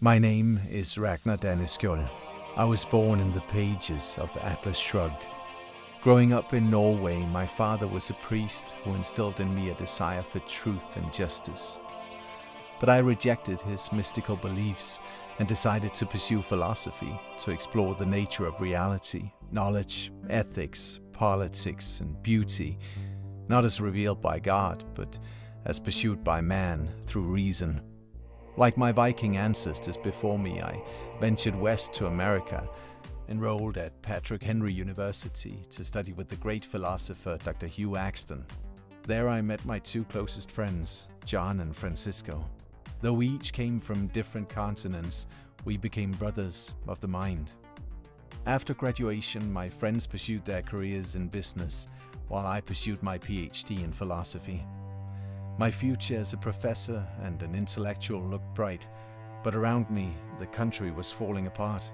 My name is Ragnar Danneskjöld. I was born in the pages of Atlas Shrugged. Growing up in Norway, my father was a priest who instilled in me a desire for truth and justice. But I rejected his mystical beliefs and decided to pursue philosophy to explore the nature of reality, knowledge, ethics, politics, and beauty, not as revealed by God, but as pursued by man through reason. Like my Viking ancestors before me, I ventured west to America, enrolled at Patrick Henry University to study with the great philosopher Dr. Hugh Axton. There I met my two closest friends, John and Francisco. Though we each came from different continents, we became brothers of the mind. After graduation, my friends pursued their careers in business, while I pursued my PhD in philosophy. My future as a professor and an intellectual looked bright, but around me, the country was falling apart.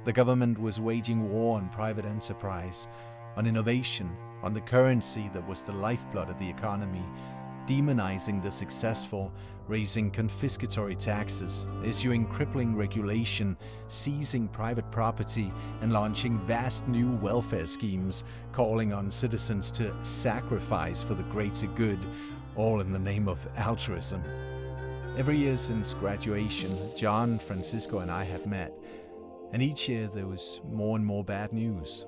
The government was waging war on private enterprise, on innovation, on the currency that was the lifeblood of the economy, demonizing the successful, raising confiscatory taxes, issuing crippling regulation, seizing private property, and launching vast new welfare schemes, calling on citizens to sacrifice for the greater good, all in the name of altruism. Every year since graduation, John, Francisco, and I have met, and each year there was more and more bad news.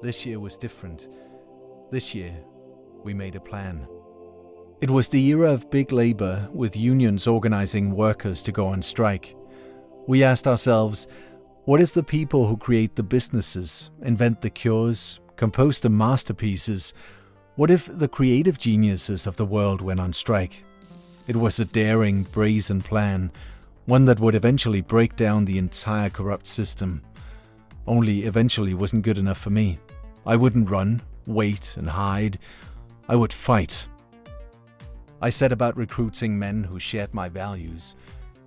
This year was different. This year, we made a plan. It was the era of big labor, with unions organizing workers to go on strike. We asked ourselves, what if the people who create the businesses, invent the cures, compose the masterpieces, what if the creative geniuses of the world went on strike? It was a daring, brazen plan, one that would eventually break down the entire corrupt system. Only eventually wasn't good enough for me. I wouldn't run, wait, and hide. I would fight. I set about recruiting men who shared my values.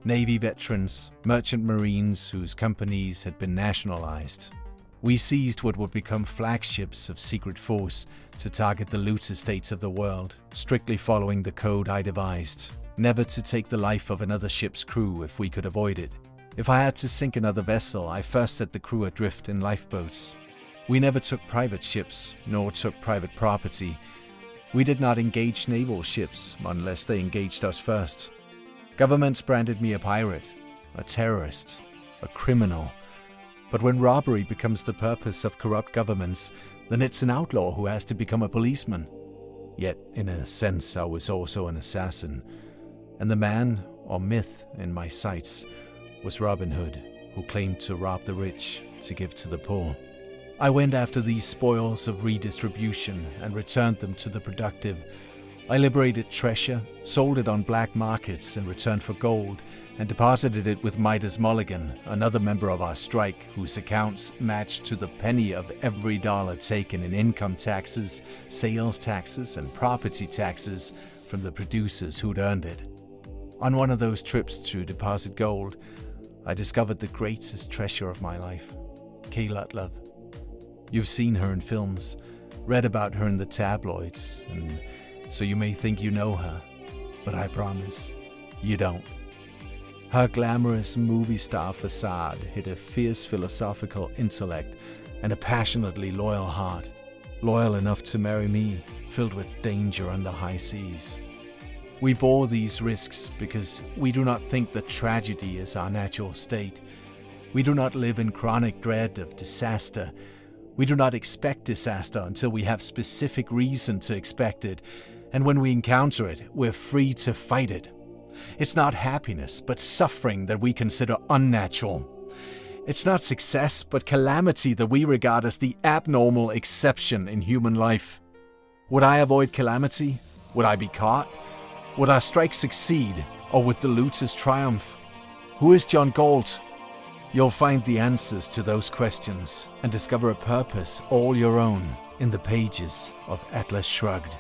Navy veterans, merchant marines whose companies had been nationalized. We seized what would become flagships of secret force to target the looter states of the world, strictly following the code I devised. Never to take the life of another ship's crew if we could avoid it. If I had to sink another vessel, I first set the crew adrift in lifeboats. We never took private ships, nor took private property. We did not engage naval ships unless they engaged us first. Governments branded me a pirate, a terrorist, a criminal. But when robbery becomes the purpose of corrupt governments, then it's an outlaw who has to become a policeman. Yet, in a sense, I was also an assassin. And the man, or myth, in my sights, was Robin Hood, who claimed to rob the rich to give to the poor. I went after these spoils of redistribution and returned them to the productive. I liberated treasure, sold it on black markets in return for gold, and deposited it with Midas Mulligan, another member of our strike, whose accounts matched to the penny of every dollar taken in income taxes, sales taxes, and property taxes from the producers who'd earned it. On one of those trips to deposit gold, I discovered the greatest treasure of my life, Kay Lutlove. You've seen her in films, read about her in the tabloids, and so you may think you know her, but I promise, you don't. Her glamorous movie star facade hid a fierce philosophical intellect and a passionately loyal heart, loyal enough to marry me, filled with danger on the high seas. We bore these risks because we do not think that tragedy is our natural state. We do not live in chronic dread of disaster. We do not expect disaster until we have specific reason to expect it, and when we encounter it, we're free to fight it. It's not happiness, but suffering that we consider unnatural. It's not success, but calamity that we regard as the abnormal exception in human life. Would I avoid calamity? Would I be caught? Would our strike succeed, or would the looters triumph? Who is John Galt? You'll find the answers to those questions and discover a purpose all your own in the pages of Atlas Shrugged.